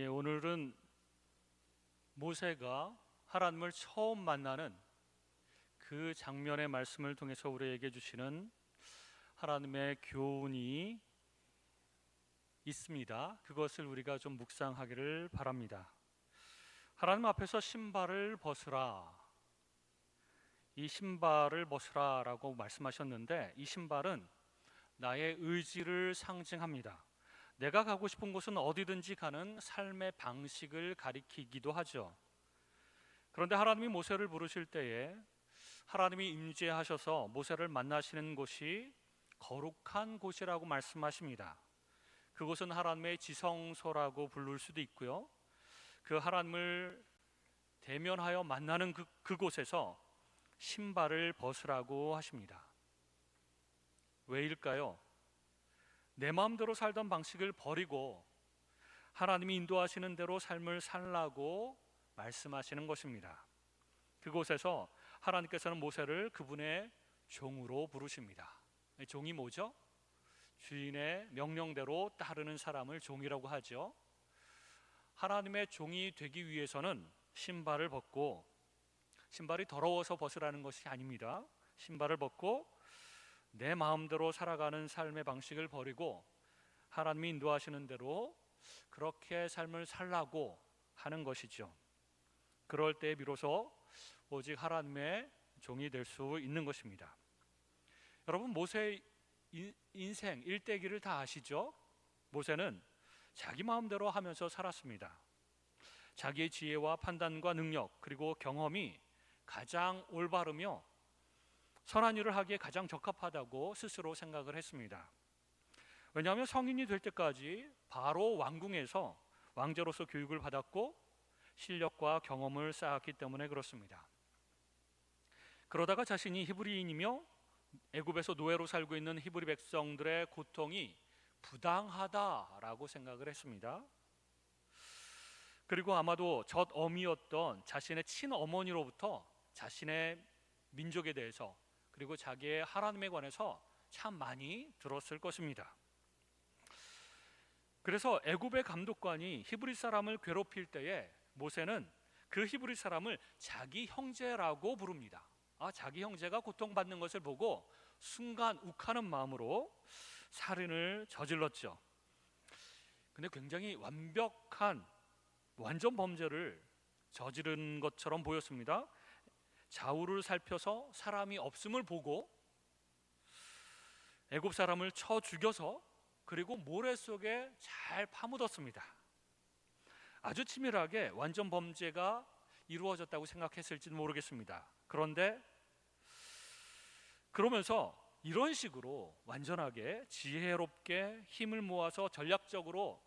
오늘은 모세가 하나님을 처음 만나는 그 장면의 말씀을 통해서 우리에게 주시는 하나님의 교훈이 있습니다. 그것을 우리가 좀 묵상하기를 바랍니다. 하나님 앞에서 신발을 벗으라, 이 신발을 벗으라라고 말씀하셨는데, 이 신발은 나의 의지를 상징합니다. 내가 가고 싶은 곳은 어디든지 가는 삶의 방식을 가리키기도 하죠. 그런데 하나님이 모세를 부르실 때에 하나님이 임재하셔서 모세를 만나시는 곳이 거룩한 곳이라고 말씀하십니다. 그곳은 하나님의 지성소라고 부를 수도 있고요, 그 하나님을 대면하여 만나는 그곳에서 신발을 벗으라고 하십니다. 왜일까요? 내 마음대로 살던 방식을 버리고 하나님이 인도하시는 대로 삶을 살라고 말씀하시는 것입니다. 그곳에서 하나님께서는 모세를 그분의 종으로 부르십니다. 종이 뭐죠? 주인의 명령대로 따르는 사람을 종이라고 하죠. 하나님의 종이 되기 위해서는 신발을 벗고, 신발이 더러워서 벗으라는 것이 아닙니다. 신발을 벗고 내 마음대로 살아가는 삶의 방식을 버리고 하나님이 인도하시는 대로 그렇게 삶을 살라고 하는 것이죠. 그럴 때 비로소 오직 하나님의 종이 될 수 있는 것입니다. 여러분, 모세의 인생 일대기를 다 아시죠? 모세는 자기 마음대로 하면서 살았습니다. 자기의 지혜와 판단과 능력, 그리고 경험이 가장 올바르며 선한 일을 하기에 가장 적합하다고 스스로 생각을 했습니다. 왜냐하면 성인이 될 때까지 바로 왕궁에서 왕자로서 교육을 받았고 실력과 경험을 쌓았기 때문에 그렇습니다. 그러다가 자신이 히브리인이며 애굽에서 노예로 살고 있는 히브리 백성들의 고통이 부당하다라고 생각을 했습니다. 그리고 아마도 젖 어미였던 자신의 친어머니로부터 자신의 민족에 대해서, 그리고 자기의 하나님에 관해서 참 많이 들었을 것입니다. 그래서 애굽의 감독관이 히브리 사람을 괴롭힐 때에 모세는 그 히브리 사람을 자기 형제라고 부릅니다. 자기 형제가 고통받는 것을 보고 순간 욱하는 마음으로 살인을 저질렀죠. 근데 굉장히 완벽한 완전 범죄를 저지른 것처럼 보였습니다. 좌우를 살펴서 사람이 없음을 보고 애굽 사람을 쳐 죽여서 그리고 모래 속에 잘 파묻었습니다. 아주 치밀하게 완전 범죄가 이루어졌다고 생각했을지는 모르겠습니다. 그런데 그러면서 이런 식으로 완전하게 지혜롭게 힘을 모아서 전략적으로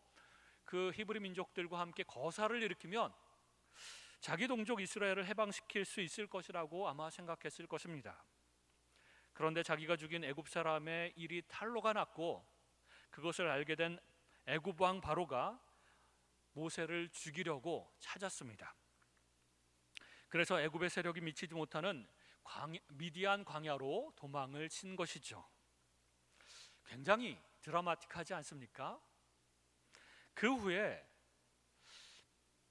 그 히브리 민족들과 함께 거사를 일으키면 자기 동족 이스라엘을 해방시킬 수 있을 것이라고 아마 생각했을 것입니다. 그런데 자기가 죽인 애굽 사람의 일이 탄로가 났고 그것을 알게 된 애굽 왕 바로가 모세를 죽이려고 찾았습니다. 그래서 애굽의 세력이 미치지 못하는 미디안 광야로 도망을 친 것이죠. 굉장히 드라마틱하지 않습니까? 그 후에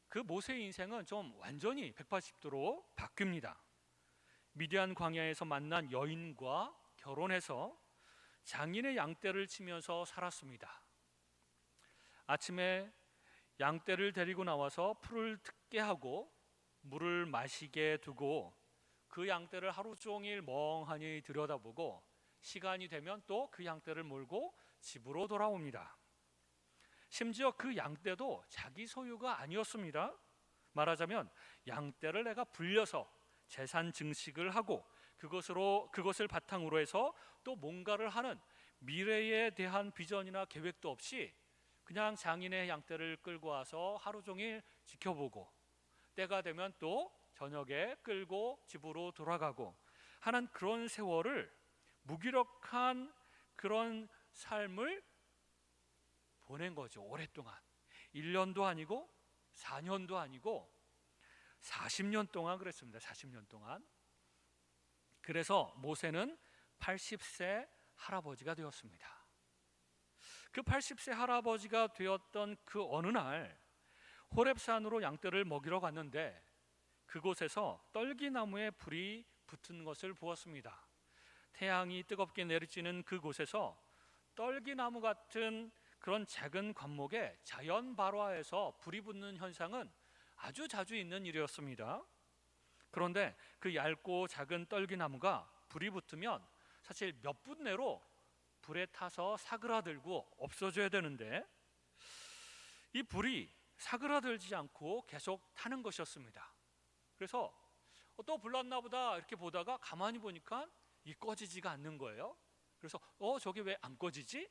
그 모세의 인생은 좀 완전히 180도로 바뀝니다. 미디안 광야에서 만난 여인과 결혼해서 장인의 양떼를 치면서 살았습니다. 아침에 양떼를 데리고 나와서 풀을 듣게 하고 물을 마시게 두고 그 양떼를 하루 종일 멍하니 들여다보고 시간이 되면 또 그 양떼를 몰고 집으로 돌아옵니다. 심지어 그 양떼도 자기 소유가 아니었습니다. 말하자면 양떼를 내가 불려서 재산 증식을 하고 그것을 바탕으로 해서 또 뭔가를 하는 미래에 대한 비전이나 계획도 없이 그냥 장인의 양떼를 끌고 와서 하루 종일 지켜보고 때가 되면 또 저녁에 끌고 집으로 돌아가고 하는 그런 세월을, 무기력한 그런 삶을 보낸 거죠. 오랫동안 1년도 아니고 4년도 아니고 40년 동안 그랬습니다. 40년 동안. 그래서 모세는 80세 할아버지가 되었습니다. 그 80세 할아버지가 되었던 그 어느 날 호렙산으로 양떼를 먹이러 갔는데 그곳에서 떨기나무에 불이 붙은 것을 보았습니다. 태양이 뜨겁게 내리쬐는 그곳에서 떨기나무 같은 그런 작은 관목에 자연 발화해서 불이 붙는 현상은 아주 자주 있는 일이었습니다. 그런데 그 얇고 작은 떨기나무가 불이 붙으면 사실 몇 분 내로 불에 타서 사그라들고 없어져야 되는데 이 불이 사그라들지 않고 계속 타는 것이었습니다. 그래서 또 불났나 보다 이렇게 보다가 가만히 보니까 이 꺼지지가 않는 거예요. 그래서 저게 왜 안 꺼지지?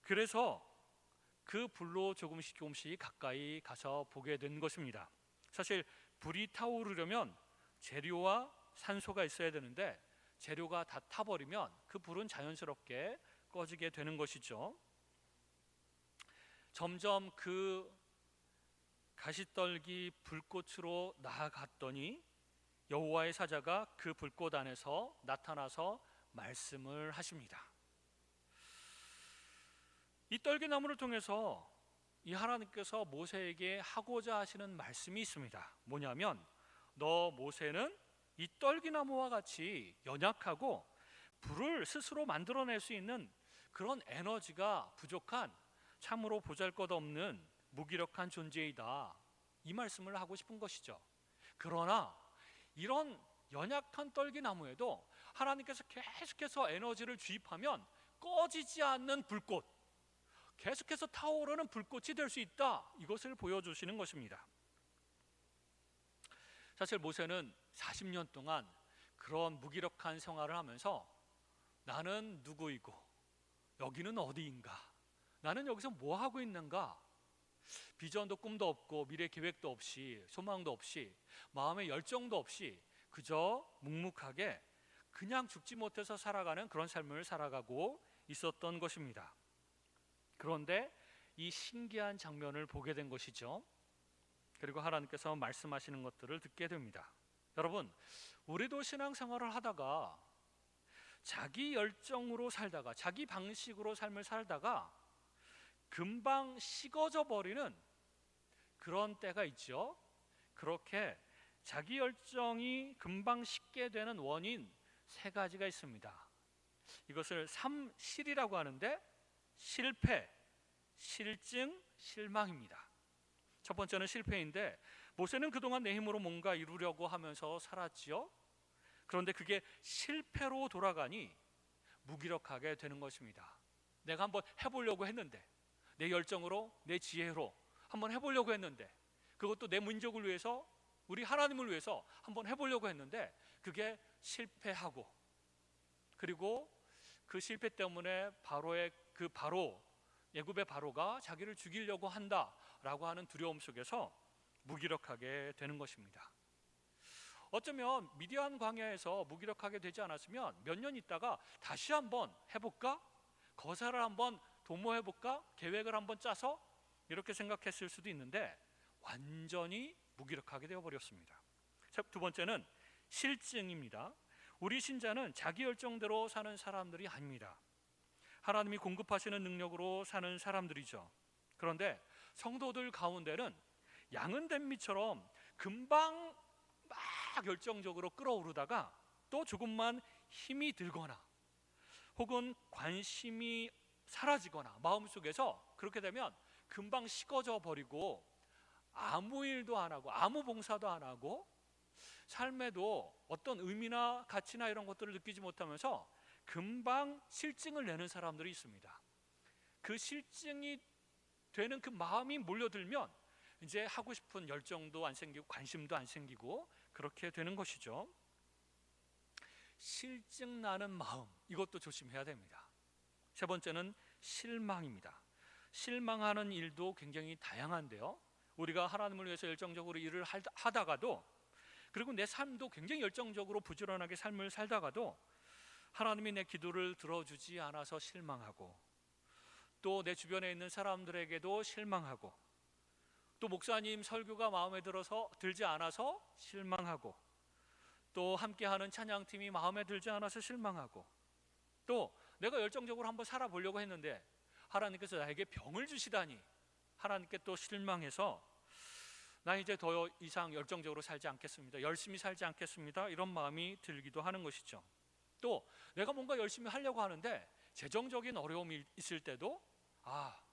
그래서 그 불로 조금씩 조금씩 가까이 가서 보게 된 것입니다. 사실 불이 타오르려면 재료와 산소가 있어야 되는데 재료가 다 타버리면 그 불은 자연스럽게 꺼지게 되는 것이죠. 점점 그 가시떨기 불꽃으로 나아갔더니 여호와의 사자가 그 불꽃 안에서 나타나서 말씀을 하십니다. 이 떨기나무를 통해서 이 하나님께서 모세에게 하고자 하시는 말씀이 있습니다. 뭐냐면 너 모세는 이 떨기나무와 같이 연약하고 불을 스스로 만들어낼 수 있는 그런 에너지가 부족한 참으로 보잘것없는 무기력한 존재이다. 이 말씀을 하고 싶은 것이죠. 그러나 이런 연약한 떨기나무에도 하나님께서 계속해서 에너지를 주입하면 꺼지지 않는 불꽃, 계속해서 타오르는 불꽃이 될 수 있다. 이것을 보여주시는 것입니다. 사실 모세는 40년 동안 그런 무기력한 생활을 하면서 나는 누구이고 여기는 어디인가, 나는 여기서 뭐 하고 있는가, 비전도 꿈도 없고 미래 계획도 없이 소망도 없이 마음의 열정도 없이 그저 묵묵하게 그냥 죽지 못해서 살아가는 그런 삶을 살아가고 있었던 것입니다. 그런데 이 신기한 장면을 보게 된 것이죠. 그리고 하나님께서 말씀하시는 것들을 듣게 됩니다. 여러분, 우리도 신앙생활을 하다가 자기 열정으로 살다가 자기 방식으로 삶을 살다가 금방 식어져 버리는 그런 때가 있죠. 그렇게 자기 열정이 금방 식게 되는 원인 세 가지가 있습니다. 이것을 3실이라고 하는데 실패, 실증, 실망입니다. 첫 번째는 실패인데 모세는 그동안 내 힘으로 뭔가 이루려고 하면서 살았지요. 그런데 그게 실패로 돌아가니 무기력하게 되는 것입니다. 내가 한번 해보려고 했는데 내 열정으로 내 지혜로 한번 해보려고 했는데 그것도 내 민족을 위해서 우리 하나님을 위해서 한번 해보려고 했는데 그게 실패하고 그리고 그 실패 때문에 바로 애굽의 바로가 자기를 죽이려고 한다라고 하는 두려움 속에서 무기력하게 되는 것입니다. 어쩌면 미디안 광야에서 무기력하게 되지 않았으면 몇 년 있다가 다시 한번 해볼까? 거사를 한번 도모해볼까? 계획을 한번 짜서 이렇게 생각했을 수도 있는데 완전히 무기력하게 되어버렸습니다. 두 번째는 실증입니다. 우리 신자는 자기 열정대로 사는 사람들이 아닙니다. 하나님이 공급하시는 능력으로 사는 사람들이죠. 그런데 성도들 가운데는 양은 댐미처럼 금방 막 열정적으로 끌어오르다가 또 조금만 힘이 들거나 혹은 관심이 사라지거나 마음속에서 그렇게 되면 금방 식어져 버리고 아무 일도 안 하고 아무 봉사도 안 하고 삶에도 어떤 의미나 가치나 이런 것들을 느끼지 못하면서 금방 실증을 내는 사람들이 있습니다. 그 실증이 되는 그 마음이 몰려들면 이제 하고 싶은 열정도 안 생기고 관심도 안 생기고 그렇게 되는 것이죠. 실증 나는 마음, 이것도 조심해야 됩니다. 세 번째는 실망입니다. 실망하는 일도 굉장히 다양한데요. 우리가 하나님을 위해서 열정적으로 일을 하다가도 그리고 내 삶도 굉장히 열정적으로 부지런하게 삶을 살다가도 하나님이 내 기도를 들어주지 않아서 실망하고 또 내 주변에 있는 사람들에게도 실망하고 또 목사님 설교가 마음에 들지 않아서 실망하고 또 함께하는 찬양팀이 마음에 들지 않아서 실망하고 또 내가 열정적으로 한번 살아보려고 했는데 하나님께서 나에게 병을 주시다니 하나님께 또 실망해서 나 이제 더 이상 열정적으로 살지 않겠습니다, 열심히 살지 않겠습니다, 이런 마음이 들기도 하는 것이죠. 또 내가 뭔가 열심히 하려고 하는데 재정적인 어려움이 있을 때도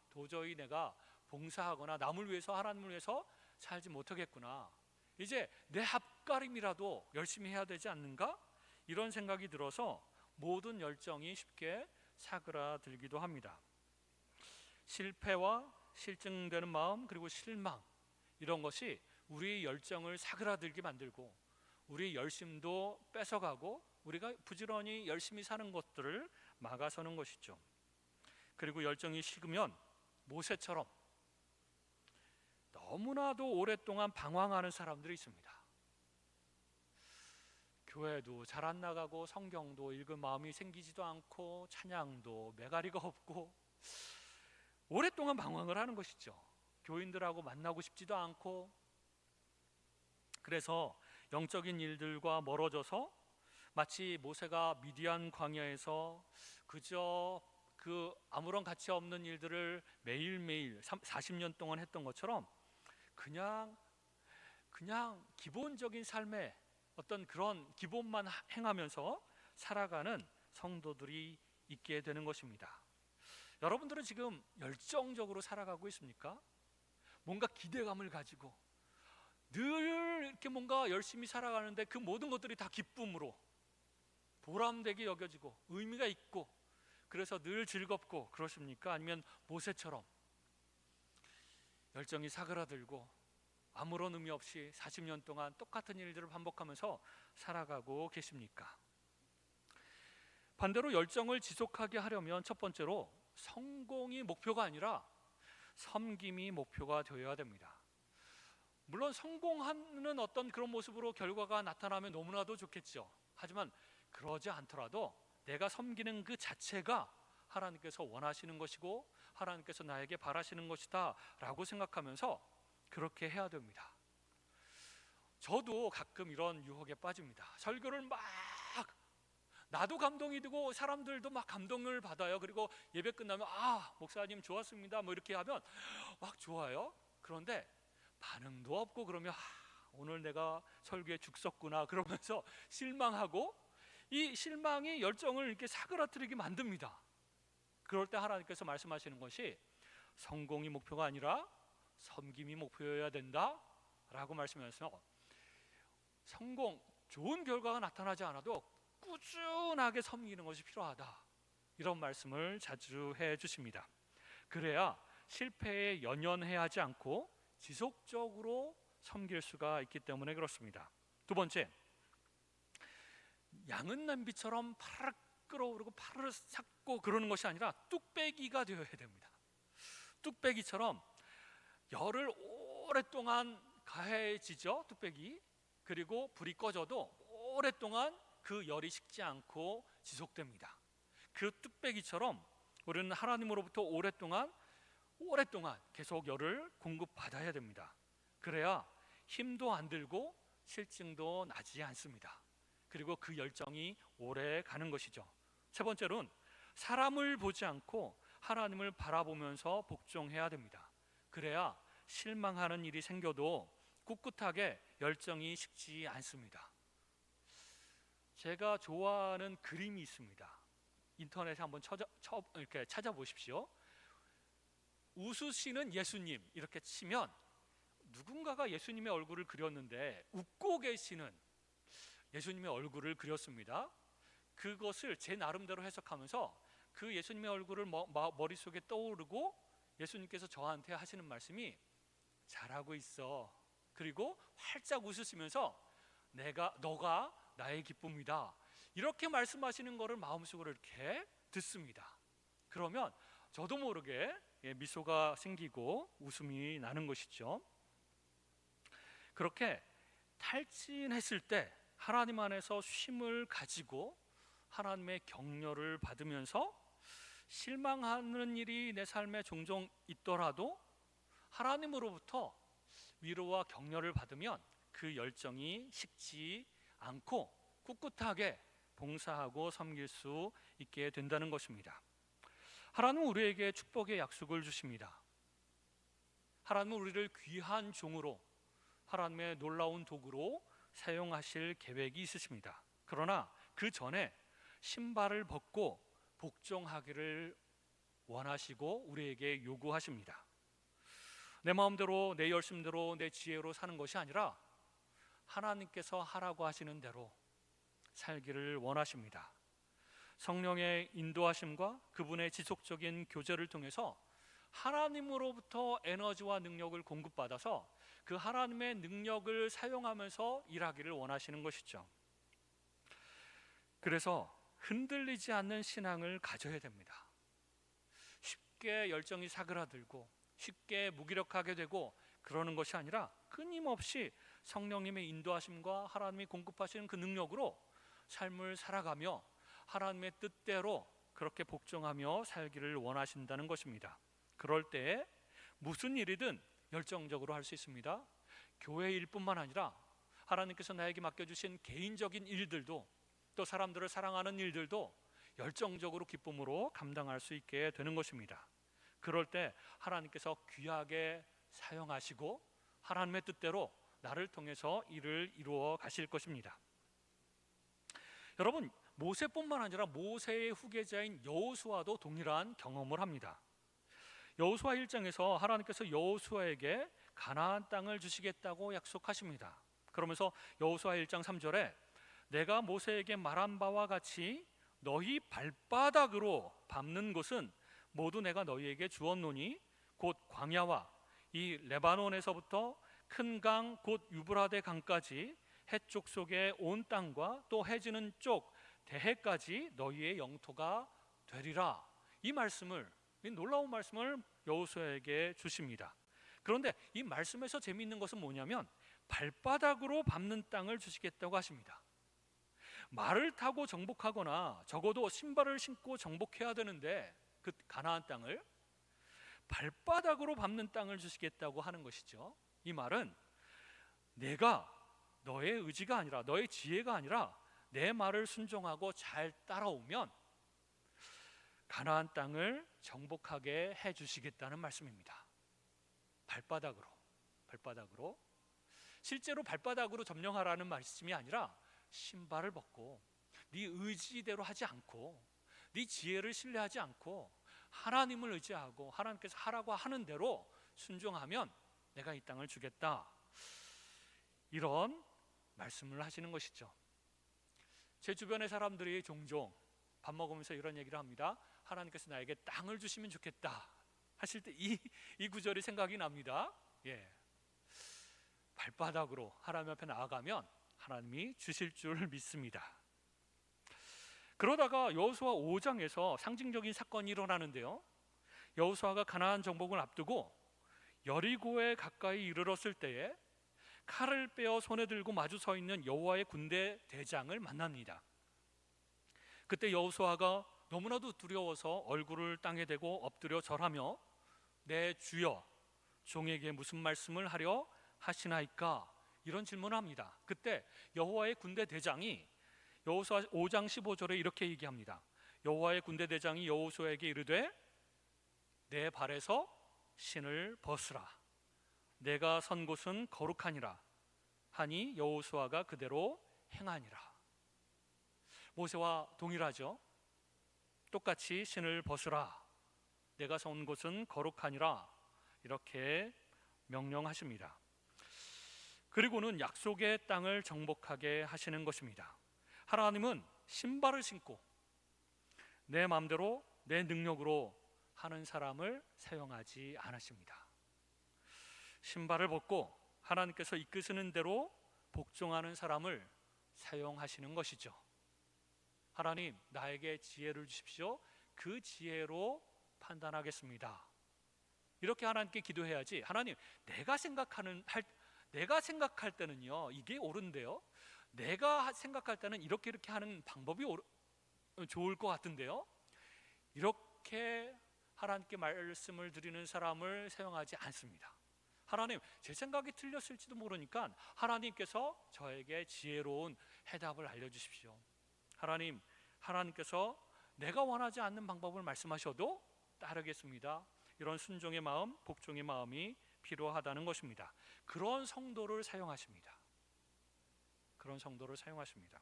도저히 내가 봉사하거나 남을 위해서, 하나님을 위해서 살지 못하겠구나, 이제 내 앞가림이라도 열심히 해야 되지 않는가, 이런 생각이 들어서 모든 열정이 쉽게 사그라들기도 합니다. 실패와 실증되는 마음, 그리고 실망, 이런 것이 우리의 열정을 사그라들게 만들고 우리의 열심도 뺏어가고 우리가 부지런히 열심히 사는 것들을 막아서는 것이죠. 그리고 열정이 식으면 모세처럼 너무나도 오랫동안 방황하는 사람들이 있습니다. 교회도 잘 안 나가고 성경도 읽을 마음이 생기지도 않고 찬양도 매가리가 없고 오랫동안 방황을 하는 것이죠. 교인들하고 만나고 싶지도 않고, 그래서 영적인 일들과 멀어져서 마치 모세가 미디안 광야에서 그저 그 아무런 가치 없는 일들을 매일매일 40년 동안 했던 것처럼 그냥 기본적인 삶의 어떤 그런 기본만 행하면서 살아가는 성도들이 있게 되는 것입니다. 여러분들은 지금 열정적으로 살아가고 있습니까? 뭔가 기대감을 가지고 늘 이렇게 뭔가 열심히 살아가는데 그 모든 것들이 다 기쁨으로 보람되게 여겨지고 의미가 있고 그래서 늘 즐겁고 그러십니까? 아니면 모세처럼 열정이 사그라들고 아무런 의미 없이 40년 동안 똑같은 일들을 반복하면서 살아가고 계십니까? 반대로 열정을 지속하게 하려면 첫 번째로 성공이 목표가 아니라 섬김이 목표가 되어야 됩니다. 물론 성공하는 어떤 그런 모습으로 결과가 나타나면 너무나도 좋겠죠. 하지만 그러지 않더라도 내가 섬기는 그 자체가 하나님께서 원하시는 것이고 하나님께서 나에게 바라시는 것이다 라고 생각하면서 그렇게 해야 됩니다. 저도 가끔 이런 유혹에 빠집니다. 설교를 막 나도 감동이 되고 사람들도 막 감동을 받아요. 그리고 예배 끝나면 목사님 좋았습니다 뭐 이렇게 하면 막 좋아요. 그런데 반응도 없고 그러면 오늘 내가 설교에 죽 섰구나 그러면서 실망하고, 이 실망이 열정을 이렇게 사그라뜨리게 만듭니다. 그럴 때 하나님께서 말씀하시는 것이 성공이 목표가 아니라 섬김이 목표여야 된다 라고 말씀하셔서, 성공, 좋은 결과가 나타나지 않아도 꾸준하게 섬기는 것이 필요하다, 이런 말씀을 자주 해 주십니다. 그래야 실패에 연연해 하지 않고 지속적으로 섬길 수가 있기 때문에 그렇습니다. 두 번째, 양은 냄비처럼 파르르 끓어오르고 파르르 삭고 그러는 것이 아니라 뚝배기가 되어야 됩니다. 뚝배기처럼 열을 오랫동안 가해지죠, 뚝배기. 그리고 불이 꺼져도 오랫동안 그 열이 식지 않고 지속됩니다. 그 뚝배기처럼 우리는 하나님으로부터 오랫동안 계속 열을 공급받아야 됩니다. 그래야 힘도 안 들고 실증도 나지 않습니다. 그리고 그 열정이 오래 가는 것이죠. 세 번째로는 사람을 보지 않고 하나님을 바라보면서 복종해야 됩니다. 그래야 실망하는 일이 생겨도 꿋꿋하게 열정이 식지 않습니다. 제가 좋아하는 그림이 있습니다. 인터넷에 한번 이렇게 찾아보십시오. 웃으시는 예수님 이렇게 치면 누군가가 예수님의 얼굴을 그렸는데 웃고 계시는 예수님의 얼굴을 그렸습니다. 그것을 제 나름대로 해석하면서 그 예수님의 얼굴을 머릿속에 떠오르고 예수님께서 저한테 하시는 말씀이 잘하고 있어. 그리고 활짝 웃으시면서 너가 나의 기쁨이다. 이렇게 말씀하시는 것을 마음속으로 이렇게 듣습니다. 그러면 저도 모르게 미소가 생기고 웃음이 나는 것이죠. 그렇게 탈진했을 때 하나님 안에서 쉼을 가지고 하나님의 격려를 받으면서 실망하는 일이 내 삶에 종종 있더라도 하나님으로부터 위로와 격려를 받으면 그 열정이 식지 않고 꿋꿋하게 봉사하고 섬길 수 있게 된다는 것입니다. 하나님은 우리에게 축복의 약속을 주십니다. 하나님은 우리를 귀한 종으로, 하나님의 놀라운 도구로 사용하실 계획이 있으십니다. 그러나 그 전에 신발을 벗고 복종하기를 원하시고 우리에게 요구하십니다. 내 마음대로, 내 열심대로, 내 지혜로 사는 것이 아니라 하나님께서 하라고 하시는 대로 살기를 원하십니다. 성령의 인도하심과 그분의 지속적인 교제를 통해서 하나님으로부터 에너지와 능력을 공급받아서 그 하나님의 능력을 사용하면서 일하기를 원하시는 것이죠. 그래서 흔들리지 않는 신앙을 가져야 됩니다. 쉽게 열정이 사그라들고 쉽게 무기력하게 되고 그러는 것이 아니라 끊임없이 성령님의 인도하심과 하나님이 공급하시는 그 능력으로 삶을 살아가며 하나님의 뜻대로 그렇게 복종하며 살기를 원하신다는 것입니다. 그럴 때 무슨 일이든 열정적으로 할 수 있습니다. 교회 일뿐만 아니라 하나님께서 나에게 맡겨주신 개인적인 일들도, 또 사람들을 사랑하는 일들도 열정적으로 기쁨으로 감당할 수 있게 되는 것입니다. 그럴 때 하나님께서 귀하게 사용하시고 하나님의 뜻대로 나를 통해서 일을 이루어 가실 것입니다. 여러분, 모세뿐만 아니라 모세의 후계자인 여호수아도 동일한 경험을 합니다. 여호수아 1장에서 하나님께서 여호수아에게 가나안 땅을 주시겠다고 약속하십니다. 그러면서 여호수아 1장 3절에 내가 모세에게 말한 바와 같이 너희 발바닥으로 밟는 곳은 모두 내가 너희에게 주었노니 곧 광야와 이 레바논에서부터 큰 강 곧 유브라데 강까지 해쪽 속의 온 땅과 또 해지는 쪽 대해까지 너희의 영토가 되리라. 이 말씀을, 이 놀라운 말씀을 여호수아에게 주십니다. 그런데 이 말씀에서 재미있는 것은 뭐냐면 발바닥으로 밟는 땅을 주시겠다고 하십니다. 말을 타고 정복하거나 적어도 신발을 신고 정복해야 되는데 그 가나안 땅을 발바닥으로 밟는 땅을 주시겠다고 하는 것이죠. 이 말은 내가 너의 의지가 아니라, 너의 지혜가 아니라 내 말을 순종하고 잘 따라오면 가나안 땅을 정복하게 해주시겠다는 말씀입니다. 발바닥으로. 실제로 발바닥으로 점령하라는 말씀이 아니라 신발을 벗고 네 의지대로 하지 않고 네 지혜를 신뢰하지 않고 하나님을 의지하고 하나님께서 하라고 하는 대로 순종하면 내가 이 땅을 주겠다, 이런 말씀을 하시는 것이죠. 제 주변의 사람들이 종종 밥 먹으면서 이런 얘기를 합니다. 하나님께서 나에게 땅을 주시면 좋겠다 하실 때 이 구절이 생각이 납니다. 발바닥으로 하나님 앞에 나아가면 하나님이 주실 줄 믿습니다. 그러다가 여호수아 5장에서 상징적인 사건이 일어나는데요, 여호수아가 가나안 정복을 앞두고 여리고에 가까이 이르렀을 때에 칼을 빼어 손에 들고 마주 서 있는 여호와의 군대 대장을 만납니다. 그때 여호수아가 너무나도 두려워서 얼굴을 땅에 대고 엎드려 절하며 내 주여, 종에게 무슨 말씀을 하려 하시나이까, 이런 질문을 합니다. 그때 여호와의 군대 대장이 여호수아 5장 15절에 이렇게 얘기합니다. 여호와의 군대 대장이 여호수아에게 이르되 내 발에서 신을 벗으라, 내가 선 곳은 거룩하니라 하니 여호수아가 그대로 행하니라. 모세와 동일하죠. 똑같이 신을 벗으라, 내가 선 곳은 거룩하니라, 이렇게 명령하십니다. 그리고는 약속의 땅을 정복하게 하시는 것입니다. 하나님은 신발을 신고 내 마음대로 내 능력으로 하는 사람을 사용하지 않으십니다. 신발을 벗고 하나님께서 이끄시는 대로 복종하는 사람을 사용하시는 것이죠. 하나님, 나에게 지혜를 주십시오. 그 지혜로 판단하겠습니다. 이렇게 하나님께 기도해야지, 하나님, 내가 생각할 때는요 이게 옳은데요, 내가 생각할 때는 이렇게 하는 방법이 좋을 것 같은데요, 이렇게 하나님께 말씀을 드리는 사람을 사용하지 않습니다. 하나님, 제 생각이 틀렸을지도 모르니까 하나님께서 저에게 지혜로운 해답을 알려주십시오. 하나님께서 내가 원하지 않는 방법을 말씀하셔도 따르겠습니다. 이런 순종의 마음, 복종의 마음이 필요하다는 것입니다. 그런 성도를 사용하십니다. 그런 성도를 사용하십니다.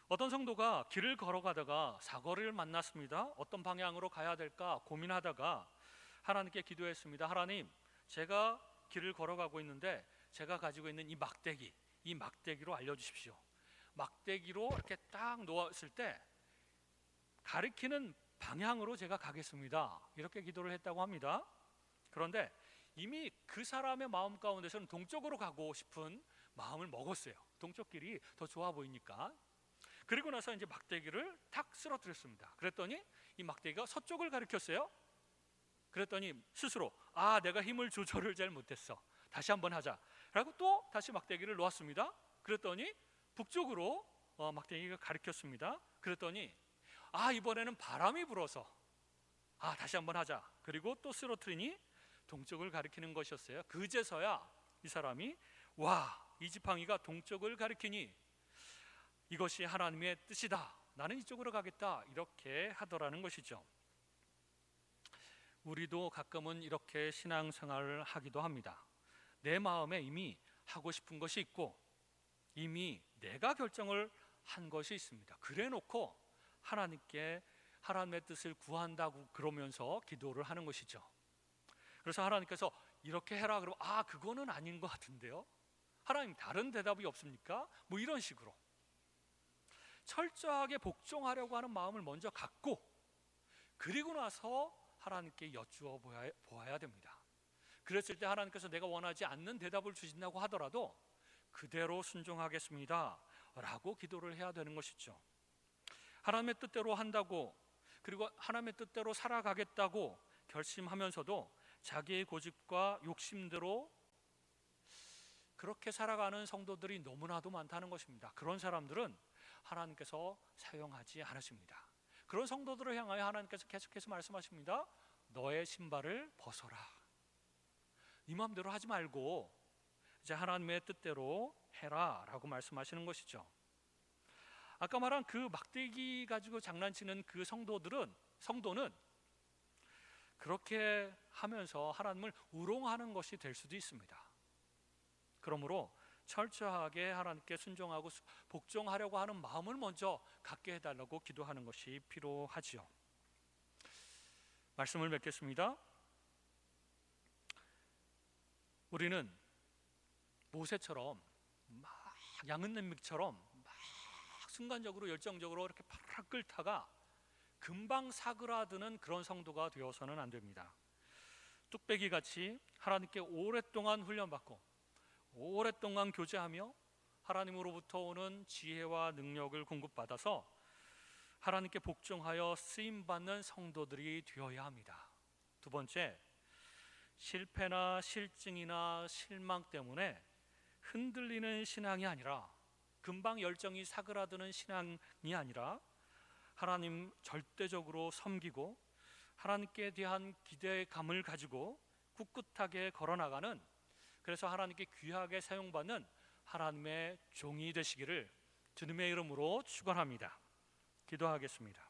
어떤 성도가 길을 걸어가다가 사거리를 만났습니다. 어떤 방향으로 가야 될까 고민하다가 하나님께 기도했습니다. 하나님, 제가 길을 걸어가고 있는데 제가 가지고 있는 이 막대기로 알려주십시오. 막대기로 이렇게 딱 놓았을 때 가리키는 방향으로 제가 가겠습니다. 이렇게 기도를 했다고 합니다. 그런데 이미 그 사람의 마음 가운데서는 동쪽으로 가고 싶은 마음을 먹었어요. 동쪽 길이 더 좋아 보이니까. 그리고 나서 이제 막대기를 탁 쓰러뜨렸습니다. 그랬더니 이 막대기가 서쪽을 가리켰어요. 그랬더니 스스로 내가 힘을 조절을 잘 못했어. 다시 한번 하자. 라고 또 다시 막대기를 놓았습니다. 그랬더니 북쪽으로 막대기가 가리켰습니다. 그랬더니 이번에는 바람이 불어서 다시 한번 하자. 그리고 또 쓰러뜨리니 동쪽을 가리키는 것이었어요. 그제서야 이 사람이 이 지팡이가 동쪽을 가리키니 이것이 하나님의 뜻이다. 나는 이쪽으로 가겠다. 이렇게 하더라는 것이죠. 우리도 가끔은 이렇게 신앙생활을 하기도 합니다. 내 마음에 이미 하고 싶은 것이 있고 이미 내가 결정을 한 것이 있습니다. 그래 놓고 하나님께 하나님의 뜻을 구한다고 그러면서 기도를 하는 것이죠. 그래서 하나님께서 이렇게 해라 그러면 그거는 아닌 것 같은데요. 하나님 다른 대답이 없습니까? 뭐 이런 식으로 철저하게 복종하려고 하는 마음을 먼저 갖고 그리고 나서 하나님께 여쭈어 보아야 됩니다. 그랬을 때 하나님께서 내가 원하지 않는 대답을 주신다고 하더라도 그대로 순종하겠습니다 라고 기도를 해야 되는 것이죠. 하나님의 뜻대로 한다고 그리고 하나님의 뜻대로 살아가겠다고 결심하면서도 자기의 고집과 욕심대로 그렇게 살아가는 성도들이 너무나도 많다는 것입니다. 그런 사람들은 하나님께서 사용하지 않으십니다. 그런 성도들을 향하여 하나님께서 계속해서 말씀하십니다. 너의 신발을 벗어라. 네 마음대로 하지 말고 이제 하나님의 뜻대로 해라 라고 말씀하시는 것이죠. 아까 말한 그 막대기 가지고 장난치는 그 성도는 그렇게 하면서 하나님을 우롱하는 것이 될 수도 있습니다. 그러므로 철저하게 하나님께 순종하고 복종하려고 하는 마음을 먼저 갖게 해달라고 기도하는 것이 필요하지요. 말씀을 맺겠습니다. 우리는 모세처럼 막 양은냄비처럼 막 순간적으로 열정적으로 이렇게 파락 끓다가 금방 사그라드는 그런 성도가 되어서는 안 됩니다. 뚝배기 같이 하나님께 오랫동안 훈련받고 오랫동안 교제하며 하나님으로부터 오는 지혜와 능력을 공급받아서 하나님께 복종하여 쓰임받는 성도들이 되어야 합니다. 두 번째, 실패나 실증이나 실망 때문에 흔들리는 신앙이 아니라 금방 열정이 사그라드는 신앙이 아니라 하나님 절대적으로 섬기고 하나님께 대한 기대감을 가지고 꿋꿋하게 걸어나가는 그래서 하나님께 귀하게 사용받는 하나님의 종이 되시기를 주님의 이름으로 축원합니다. 기도하겠습니다.